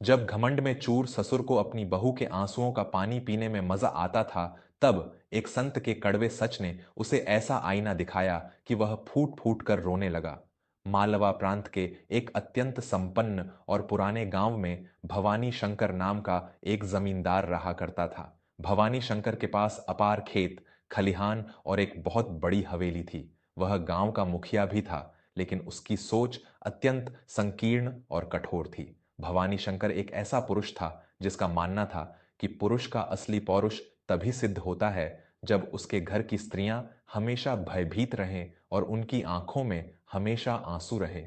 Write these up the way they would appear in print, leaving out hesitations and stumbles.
जब घमंड में चूर ससुर को अपनी बहू के आंसुओं का पानी पीने में मजा आता था, तब एक संत के कड़वे सच ने उसे ऐसा आईना दिखाया कि वह फूट फूट कर रोने लगा। मालवा प्रांत के एक अत्यंत संपन्न और पुराने गांव में भवानी शंकर नाम का एक जमींदार रहा करता था। भवानी शंकर के पास अपार खेत, खलिहान और एक बहुत बड़ी हवेली थी। वह गांव का मुखिया भी था, लेकिन उसकी सोच अत्यंत संकीर्ण और कठोर थी। भवानी शंकर एक ऐसा पुरुष था जिसका मानना था कि पुरुष का असली पौरुष तभी सिद्ध होता है जब उसके घर की स्त्रियां हमेशा भयभीत रहें और उनकी आंखों में हमेशा आंसू रहे।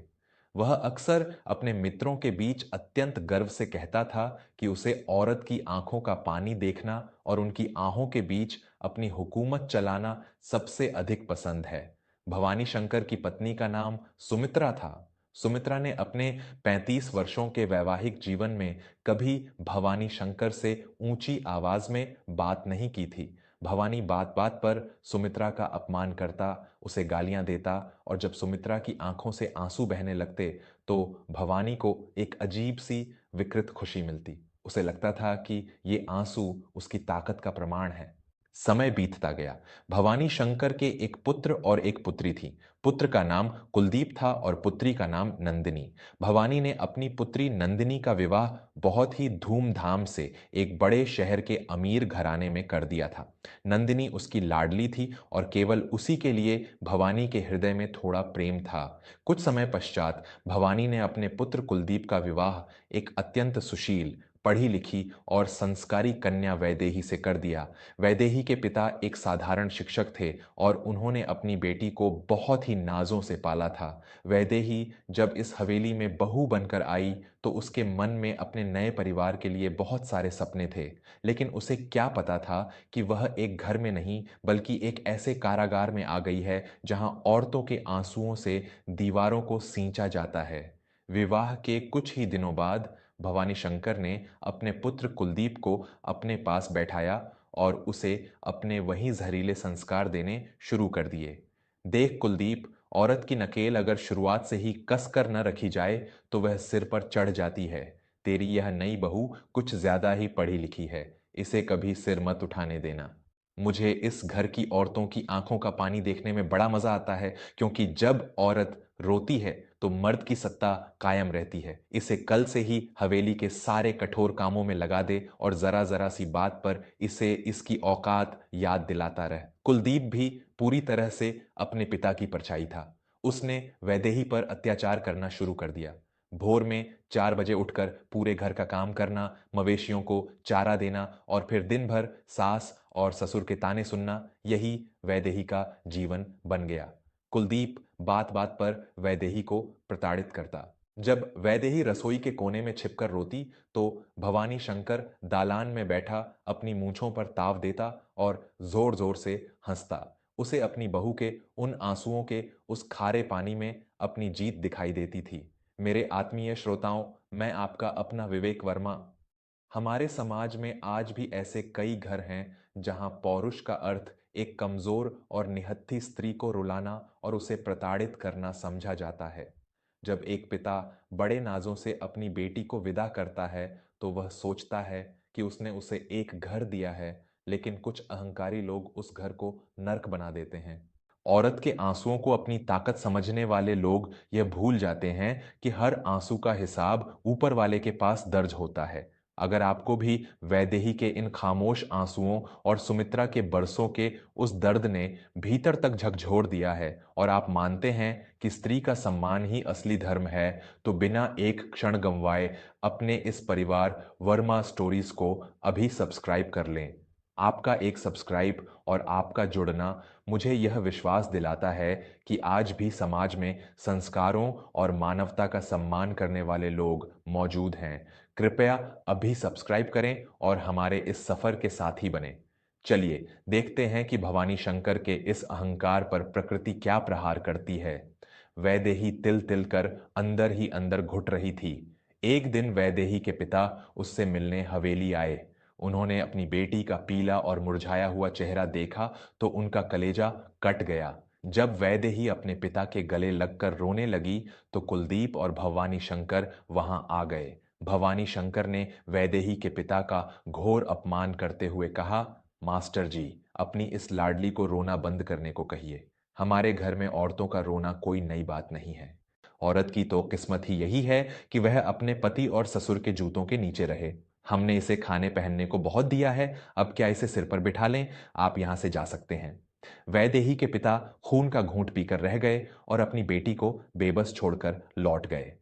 वह अक्सर अपने मित्रों के बीच अत्यंत गर्व से कहता था कि उसे औरत की आंखों का पानी देखना और उनकी आहों के बीच अपनी हुकूमत चलाना सबसे अधिक पसंद है। भवानी शंकर की पत्नी का नाम सुमित्रा था। सुमित्रा ने अपने 35 वर्षों के वैवाहिक जीवन में कभी भवानी शंकर से ऊंची आवाज में बात नहीं की थी। भवानी बात बात पर सुमित्रा का अपमान करता, उसे गालियां देता, और जब सुमित्रा की आंखों से आंसू बहने लगते तो भवानी को एक अजीब सी विकृत खुशी मिलती। उसे लगता था कि ये आंसू उसकी ताकत का प्रमाण है। समय बीतता गया। भवानी शंकर के एक पुत्र और एक पुत्री थी। पुत्र का नाम कुलदीप था और पुत्री का नाम नंदिनी। भवानी ने अपनी पुत्री नंदिनी का विवाह बहुत ही धूमधाम से एक बड़े शहर के अमीर घराने में कर दिया था। नंदिनी उसकी लाडली थी और केवल उसी के लिए भवानी के हृदय में थोड़ा प्रेम था। कुछ समय पश्चात भवानी ने अपने पुत्र कुलदीप का विवाह एक अत्यंत सुशील, पढ़ी लिखी और संस्कारी कन्या वैदेही से कर दिया। वैदेही के पिता एक साधारण शिक्षक थे और उन्होंने अपनी बेटी को बहुत ही नाजों से पाला था। वैदेही जब इस हवेली में बहू बनकर आई तो उसके मन में अपने नए परिवार के लिए बहुत सारे सपने थे, लेकिन उसे क्या पता था कि वह एक घर में नहीं बल्कि एक ऐसे कारागार में आ गई है जहां औरतों के आंसुओं से दीवारों को सींचा जाता है। विवाह के कुछ ही दिनों बाद भवानी शंकर ने अपने पुत्र कुलदीप को अपने पास बैठाया और उसे अपने वही जहरीले संस्कार देने शुरू कर दिए। देख कुलदीप, औरत की नकेल अगर शुरुआत से ही कस कर न रखी जाए तो वह सिर पर चढ़ जाती है। तेरी यह नई बहू कुछ ज्यादा ही पढ़ी लिखी है, इसे कभी सिर मत उठाने देना। मुझे इस घर की औरतों की आंखों का पानी देखने में बड़ा मजा आता है, क्योंकि जब औरत रोती है तो मर्द की सत्ता कायम रहती है। इसे कल से ही हवेली के सारे कठोर कामों में लगा दे और जरा जरा सी बात पर इसे इसकी औकात याद दिलाता रहे। कुलदीप भी पूरी तरह से अपने पिता की परछाई था। उसने वैदेही पर अत्याचार करना शुरू कर दिया। भोर में 4 बजे उठकर पूरे घर का काम करना, मवेशियों को चारा देना और फिर दिन भर सास और ससुर के ताने सुनना, यही वैदेही का जीवन बन गया। कुलदीप बात बात पर वैदेही को प्रताड़ित करता। जब वैदेही रसोई के कोने में छिपकर रोती तो भवानी शंकर दालान में बैठा अपनी मूंछों पर ताव देता और जोर जोर से हंसता। उसे अपनी बहू के उन आंसुओं के उस खारे पानी में अपनी जीत दिखाई देती थी। मेरे आत्मीय श्रोताओं, मैं आपका अपना विवेक वर्मा। हमारे समाज में आज भी ऐसे कई घर हैं जहां पौरुष का अर्थ एक कमजोर और निहत्थी स्त्री को रुलाना और उसे प्रताड़ित करना समझा जाता है। जब एक पिता बड़े नाजों से अपनी बेटी को विदा करता है तो वह सोचता है कि उसने उसे एक घर दिया है, लेकिन कुछ अहंकारी लोग उस घर को नर्क बना देते हैं। औरत के आंसुओं को अपनी ताकत समझने वाले लोग यह भूल जाते हैं कि हर आंसू का हिसाब ऊपर वाले के पास दर्ज होता है। अगर आपको भी वैदेही के इन खामोश आंसुओं और सुमित्रा के बरसों के उस दर्द ने भीतर तक झकझोर दिया है और आप मानते हैं कि स्त्री का सम्मान ही असली धर्म है, तो बिना एक क्षण गंवाए अपने इस परिवार वर्मा स्टोरीज को अभी सब्सक्राइब कर लें। आपका एक सब्सक्राइब और आपका जुड़ना मुझे यह विश्वास दिलाता है कि आज भी समाज में संस्कारों और मानवता का सम्मान करने वाले लोग मौजूद हैं। कृपया अभी सब्सक्राइब करें और हमारे इस सफर के साथी बने। चलिए देखते हैं कि भवानी शंकर के इस अहंकार पर प्रकृति क्या प्रहार करती है। वैदेही तिल तिल कर अंदर ही अंदर घुट रही थी। एक दिन वैदेही के पिता उससे मिलने हवेली आए। उन्होंने अपनी बेटी का पीला और मुरझाया हुआ चेहरा देखा तो उनका कलेजा कट गया। जब वैदेही अपने पिता के गले लगकर रोने लगी तो कुलदीप और भवानी शंकर वहां आ गए। भवानी शंकर ने वैदेही के पिता का घोर अपमान करते हुए कहा, मास्टर जी, अपनी इस लाडली को रोना बंद करने को कहिए। हमारे घर में औरतों का रोना कोई नई बात नहीं है। औरत की तो किस्मत ही यही है कि वह अपने पति और ससुर के जूतों के नीचे रहे। हमने इसे खाने पहनने को बहुत दिया है, अब क्या इसे सिर पर बिठा लें? आप यहां से जा सकते हैं। वैदेही के पिता खून का घूंट पीकर रह गए और अपनी बेटी को बेबस छोड़कर लौट गए।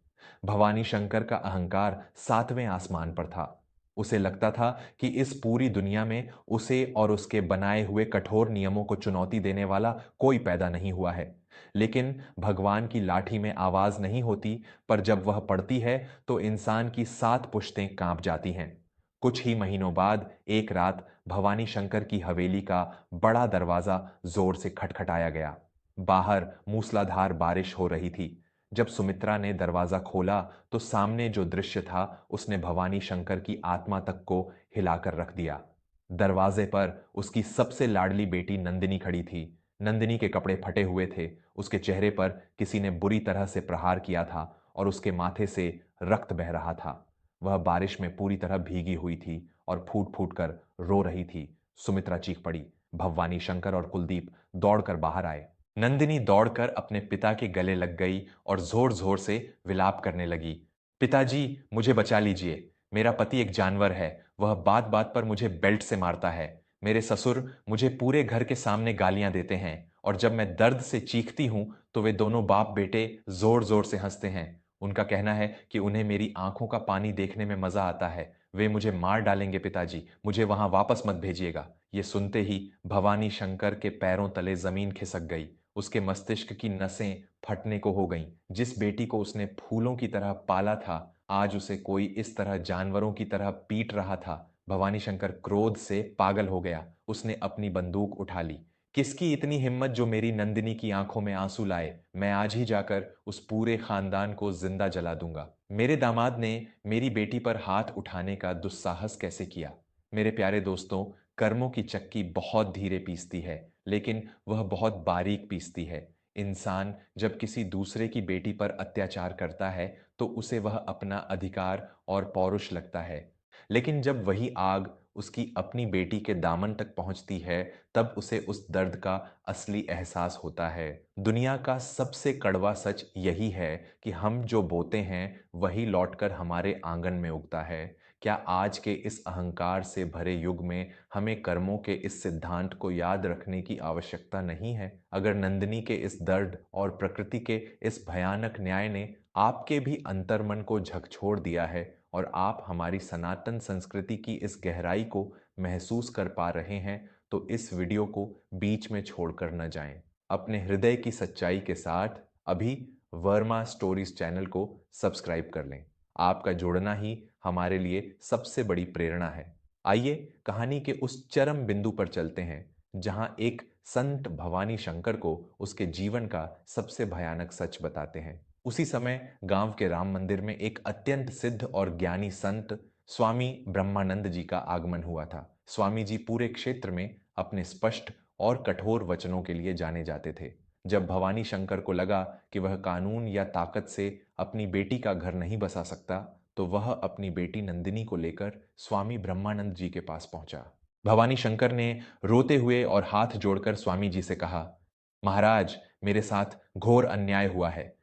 भवानी शंकर का अहंकार सातवें आसमान पर था। उसे लगता था कि इस पूरी दुनिया में उसे और उसके बनाए हुए कठोर नियमों को चुनौती देने वाला कोई पैदा नहीं हुआ है। लेकिन भगवान की लाठी में आवाज नहीं होती, पर जब वह पड़ती है तो इंसान की 7 पुश्तें कांप जाती हैं। कुछ ही महीनों बाद एक रात भवानी शंकर की हवेली का बड़ा दरवाजा जोर से खटखटाया गया। बाहर मूसलाधार बारिश हो रही थी। जब सुमित्रा ने दरवाजा खोला तो सामने जो दृश्य था उसने भवानी शंकर की आत्मा तक को हिलाकर रख दिया। दरवाजे पर उसकी सबसे लाडली बेटी नंदिनी खड़ी थी। नंदिनी के कपड़े फटे हुए थे, उसके चेहरे पर किसी ने बुरी तरह से प्रहार किया था और उसके माथे से रक्त बह रहा था। वह बारिश में पूरी तरह भीगी हुई थी और फूट फूट कर रो रही थी। सुमित्रा चीख पड़ी। भवानी शंकर और कुलदीप दौड़कर बाहर आए। नंदिनी दौड़कर अपने पिता के गले लग गई और जोर जोर से विलाप करने लगी। पिताजी, मुझे बचा लीजिए। मेरा पति एक जानवर है। वह बात बात पर मुझे बेल्ट से मारता है। मेरे ससुर मुझे पूरे घर के सामने गालियां देते हैं और जब मैं दर्द से चीखती हूं तो वे दोनों बाप बेटे जोर जोर से हंसते हैं। उनका कहना है कि उन्हें मेरी आंखों का पानी देखने में मजा आता है। वे मुझे मार डालेंगे पिताजी, मुझे वहां वापस मत भेजिएगा। ये सुनते ही भवानी शंकर के पैरों तले जमीन खिसक गई। उसके मस्तिष्क की नसें फटने को हो गईं। जिस बेटी को उसने फूलों की तरह पाला था, आज उसे कोई इस तरह जानवरों की तरह पीट रहा था। भवानी शंकर क्रोध से पागल हो गया। उसने अपनी बंदूक उठा ली। किसकी इतनी हिम्मत जो मेरी नंदिनी की आंखों में आंसू लाए? मैं आज ही जाकर उस पूरे खानदान को जिंदा जला दूंगा। मेरे दामाद ने मेरी बेटी पर हाथ उठाने का दुस्साहस कैसे किया? मेरे प्यारे दोस्तों, कर्मों की चक्की बहुत धीरे पीसती है, लेकिन वह बहुत बारीक पीसती है। इंसान जब किसी दूसरे की बेटी पर अत्याचार करता है तो उसे वह अपना अधिकार और पौरुष लगता है। लेकिन जब वही आग उसकी अपनी बेटी के दामन तक पहुंचती है, तब उसे उस दर्द का असली एहसास होता है। दुनिया का सबसे कड़वा सच यही है कि हम जो बोते हैं वही लौटकर हमारे आंगन में उगता है। क्या आज के इस अहंकार से भरे युग में हमें कर्मों के इस सिद्धांत को याद रखने की आवश्यकता नहीं है? अगर नंदिनी के इस दर्द और प्रकृति के इस भयानक न्याय ने आपके भी अंतर्मन को झकझोर दिया है और आप हमारी सनातन संस्कृति की इस गहराई को महसूस कर पा रहे हैं, तो इस वीडियो को बीच में छोड़कर न जाएं। अपने हृदय की सच्चाई के साथ अभी वर्मा स्टोरीज चैनल को सब्सक्राइब कर लें। आपका जुड़ना ही हमारे लिए सबसे बड़ी प्रेरणा है। आइए कहानी के उस चरम बिंदु पर चलते हैं जहां एक संत भवानी शंकर को उसके जीवन का सबसे भयानक सच बताते हैं। उसी समय गांव के राम मंदिर में एक अत्यंत सिद्ध और ज्ञानी संत स्वामी ब्रह्मानंद जी का आगमन हुआ था। स्वामी जी पूरे क्षेत्र में अपने स्पष्ट और कठोर वचनों के लिए जाने जाते थे। जब भवानी शंकर को लगा कि वह कानून या ताकत से अपनी बेटी का घर नहीं बसा सकता, तो वह अपनी बेटी नंदिनी को लेकर स्वामी ब्रह्मानंद जी के पास पहुंचा। भवानी शंकर ने रोते हुए और हाथ जोड़कर स्वामी जी से कहा, महाराज, मेरे साथ घोर अन्याय हुआ है।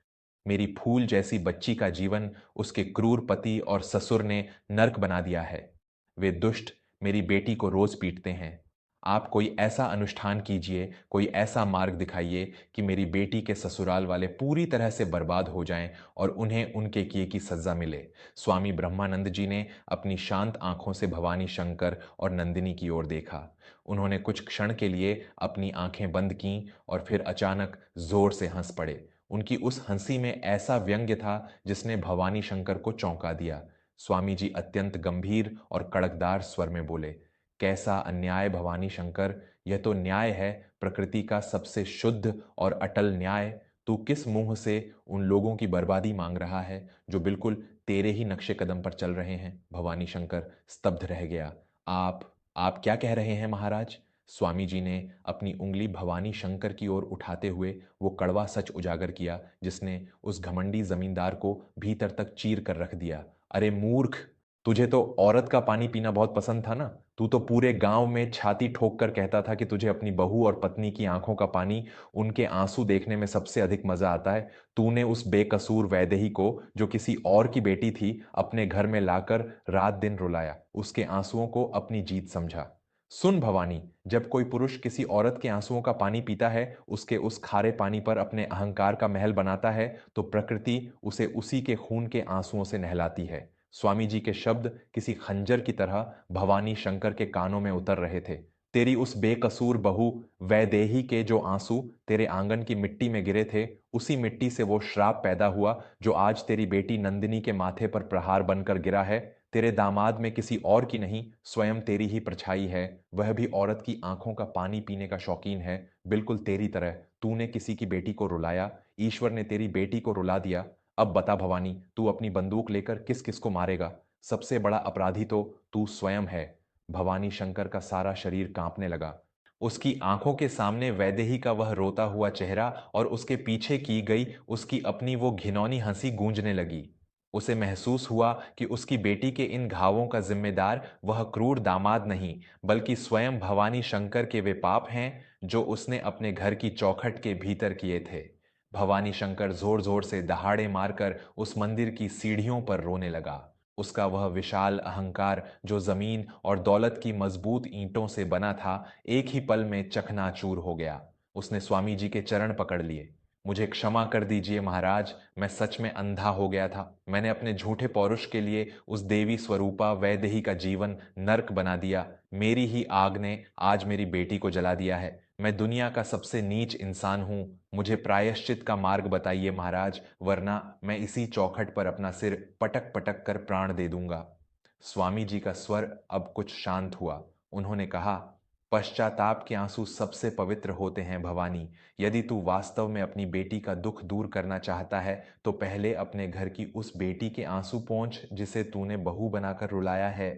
मेरी फूल जैसी बच्ची का जीवन उसके क्रूर पति और ससुर ने नर्क बना दिया है। वे दुष्ट मेरी बेटी को रोज पीटते हैं। आप कोई ऐसा अनुष्ठान कीजिए, कोई ऐसा मार्ग दिखाइए कि मेरी बेटी के ससुराल वाले पूरी तरह से बर्बाद हो जाएं और उन्हें उनके किए की सजा मिले। स्वामी ब्रह्मानंद जी ने अपनी शांत आंखों से भवानी शंकर और नंदिनी की ओर देखा। उन्होंने कुछ क्षण के लिए अपनी आंखें बंद कीं और फिर अचानक जोर से हंस पड़े। उनकी उस हंसी में ऐसा व्यंग्य था जिसने भवानी शंकर को चौंका दिया। स्वामी जी अत्यंत गंभीर और कड़कदार स्वर में बोले, कैसा अन्याय भवानी शंकर! यह तो न्याय है, प्रकृति का सबसे शुद्ध और अटल न्याय। तू किस मुंह से उन लोगों की बर्बादी मांग रहा है जो बिल्कुल तेरे ही नक्शे कदम पर चल रहे हैं? भवानी शंकर स्तब्ध रह गया। आप क्या कह रहे हैं महाराज? स्वामी जी ने अपनी उंगली भवानी शंकर की ओर उठाते हुए वो कड़वा सच उजागर किया जिसने उस घमंडी जमींदार को भीतर तक चीर कर रख दिया। अरे मूर्ख, तुझे तो औरत का पानी पीना बहुत पसंद था ना। तू तो पूरे गांव में छाती ठोक कर कहता था कि तुझे अपनी बहू और पत्नी की आंखों का पानी, उनके आंसू देखने में सबसे अधिक मजा आता है। तूने उस बेकसूर वैदेही को, जो किसी और की बेटी थी, अपने घर में लाकर रात दिन रुलाया, उसके आंसुओं को अपनी जीत समझा। सुन भवानी, जब कोई पुरुष किसी औरत के आंसुओं का पानी पीता है, उसके उस खारे पानी पर अपने अहंकार का महल बनाता है, तो प्रकृति उसे उसी के खून के आंसुओं से नहलाती है। स्वामी जी के शब्द किसी खंजर की तरह भवानी शंकर के कानों में उतर रहे थे। तेरी उस बेकसूर बहू वैदेही के जो आंसू तेरे आंगन की मिट्टी में गिरे थे, उसी मिट्टी से वो श्राप पैदा हुआ जो आज तेरी बेटी नंदिनी के माथे पर प्रहार बनकर गिरा है। तेरे दामाद में किसी और की नहीं, स्वयं तेरी ही परछाई है। वह भी औरत की आंखों का पानी पीने का शौकीन है, बिल्कुल तेरी तरह। तूने किसी की बेटी को रुलाया, ईश्वर ने तेरी बेटी को रुला दिया। अब बता भवानी, तू अपनी बंदूक लेकर किस किस को मारेगा? सबसे बड़ा अपराधी तो तू स्वयं है। भवानी शंकर का सारा शरीर कांपने लगा। उसकी आंखों के सामने वैदेही का वह रोता हुआ चेहरा और उसके पीछे की गई उसकी अपनी वो घिनौनी हंसी गूंजने लगी। उसे महसूस हुआ कि उसकी बेटी के इन घावों का जिम्मेदार वह क्रूर दामाद नहीं, बल्कि स्वयं भवानी शंकर के वे पाप हैं जो उसने अपने घर की चौखट के भीतर किए थे। भवानी शंकर जोर जोर से दहाड़े मारकर उस मंदिर की सीढ़ियों पर रोने लगा। उसका वह विशाल अहंकार, जो जमीन और दौलत की मजबूत ईंटों से बना था, एक ही पल में चकनाचूर हो गया। उसने स्वामी जी के चरण पकड़ लिए। मुझे क्षमा कर दीजिए महाराज, मैं सच में अंधा हो गया था। मैंने अपने झूठे पौरुष के लिए उस देवी स्वरूपा वैदेही का जीवन नर्क बना दिया। मेरी ही आग ने आज मेरी बेटी को जला दिया है। मैं दुनिया का सबसे नीच इंसान हूं। मुझे प्रायश्चित का मार्ग बताइए महाराज, वरना मैं इसी चौखट पर अपना सिर पटक पटक कर प्राण दे दूंगा। स्वामी जी का स्वर अब कुछ शांत हुआ। उन्होंने कहा, पश्चाताप के आंसू सबसे पवित्र होते हैं भवानी। यदि तू वास्तव में अपनी बेटी का दुख दूर करना चाहता है, तो पहले अपने घर की उस बेटी के आंसू पोंछ जिसे तूने बहू बनाकर रुलाया है।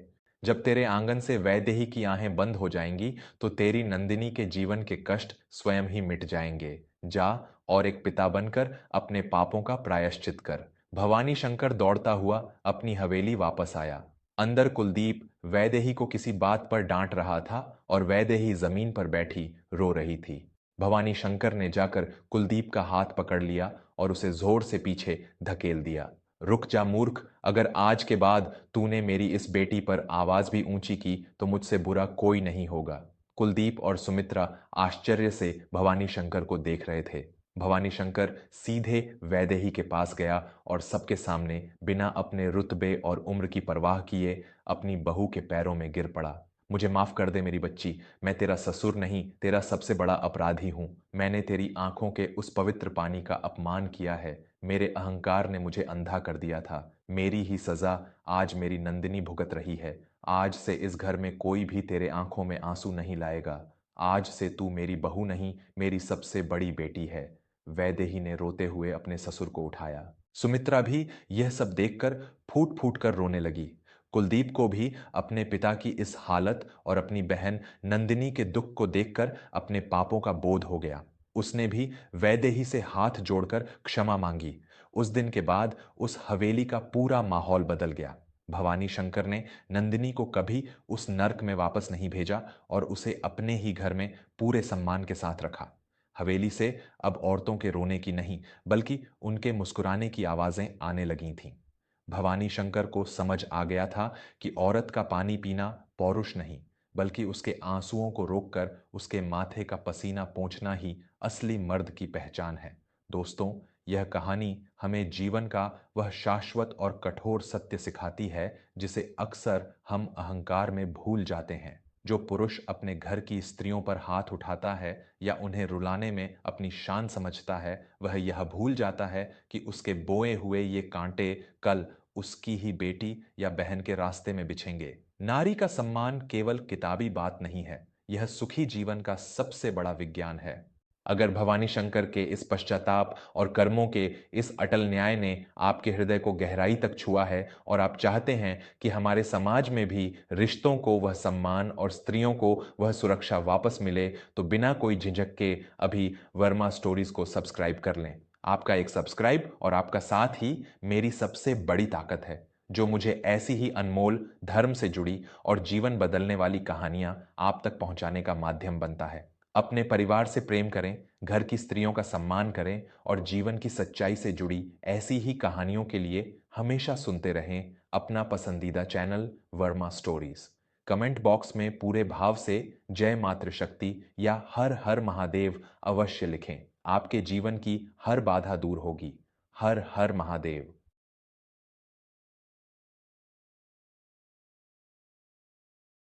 जब तेरे आंगन से वैदेही की आहें बंद हो जाएंगी, तो तेरी नंदिनी के जीवन के कष्ट स्वयं ही मिट जाएंगे। जा और एक पिता बनकर अपने पापों का प्रायश्चित कर। भवानी शंकर दौड़ता हुआ अपनी हवेली वापस आया। अंदर कुलदीप वैदेही को किसी बात पर डांट रहा था और वैदेही जमीन पर बैठी रो रही थी। भवानी शंकर ने जाकर कुलदीप का हाथ पकड़ लिया और उसे जोर से पीछे धकेल दिया। रुक जा मूर्ख, अगर आज के बाद तूने मेरी इस बेटी पर आवाज भी ऊंची की तो मुझसे बुरा कोई नहीं होगा। कुलदीप और सुमित्रा आश्चर्य से भवानी शंकर को देख रहे थे। भवानी शंकर सीधे वैदेही के पास गया और सबके सामने बिना अपने रुतबे और उम्र की परवाह किए अपनी बहू के पैरों में गिर पड़ा। मुझे माफ कर दे मेरी बच्ची, मैं तेरा ससुर नहीं, तेरा सबसे बड़ा अपराधी हूं। मैंने तेरी आंखों के उस पवित्र पानी का अपमान किया है। मेरे अहंकार ने मुझे अंधा कर दिया था। मेरी ही सजा आज मेरी नंदिनी भुगत रही है। आज से इस घर में कोई भी तेरे आंखों में आंसू नहीं लाएगा। आज से तू मेरी बहू नहीं, मेरी सबसे बड़ी बेटी है। वैदेही ने रोते हुए अपने ससुर को उठाया। सुमित्रा भी यह सब देखकर फूट फूट कर रोने लगी। कुलदीप को भी अपने पिता की इस हालत और अपनी बहन नंदिनी के दुख को देखकर अपने पापों का बोध हो गया। उसने भी वैदेही से हाथ जोड़कर क्षमा मांगी। उस दिन के बाद उस हवेली का पूरा माहौल बदल गया। भवानी शंकर ने नंदिनी को कभी उस नर्क में वापस नहीं भेजा और उसे अपने ही घर में पूरे सम्मान के साथ रखा। हवेली से अब औरतों के रोने की नहीं, बल्कि उनके मुस्कुराने की आवाजें आने लगी थीं। भवानी शंकर को समझ आ गया था कि औरत का पानी पीना पौरुष नहीं, बल्कि उसके आंसुओं को रोककर उसके माथे का पसीना पोंछना ही असली मर्द की पहचान है। दोस्तों, यह कहानी हमें जीवन का वह शाश्वत और कठोर सत्य सिखाती है जिसे अक्सर हम अहंकार में भूल जाते हैं। जो पुरुष अपने घर की स्त्रियों पर हाथ उठाता है या उन्हें रुलाने में अपनी शान समझता है, वह यह भूल जाता है कि उसके बोए हुए ये कांटे कल उसकी ही बेटी या बहन के रास्ते में बिछेंगे। नारी का सम्मान केवल किताबी बात नहीं है, यह सुखी जीवन का सबसे बड़ा विज्ञान है। अगर भवानी शंकर के इस पश्चाताप और कर्मों के इस अटल न्याय ने आपके हृदय को गहराई तक छुआ है और आप चाहते हैं कि हमारे समाज में भी रिश्तों को वह सम्मान और स्त्रियों को वह सुरक्षा वापस मिले, तो बिना कोई झिझक के अभी वर्मा स्टोरीज को सब्सक्राइब कर लें। आपका एक सब्सक्राइब और आपका साथ ही मेरी सबसे बड़ी ताकत है। जो मुझे ऐसी ही अनमोल, धर्म से जुड़ी और जीवन बदलने वाली कहानियां आप तक पहुंचाने का माध्यम बनता है। अपने परिवार से प्रेम करें, घर की स्त्रियों का सम्मान करें और जीवन की सच्चाई से जुड़ी ऐसी ही कहानियों के लिए हमेशा सुनते रहें अपना पसंदीदा channel Verma stories. Comment box में पूरे भाव से जय मातृशक्ति या हर हर महादेव अवश्य लिखें। आपके जीवन की हर बाधा दूर होगी। हर हर महादेव।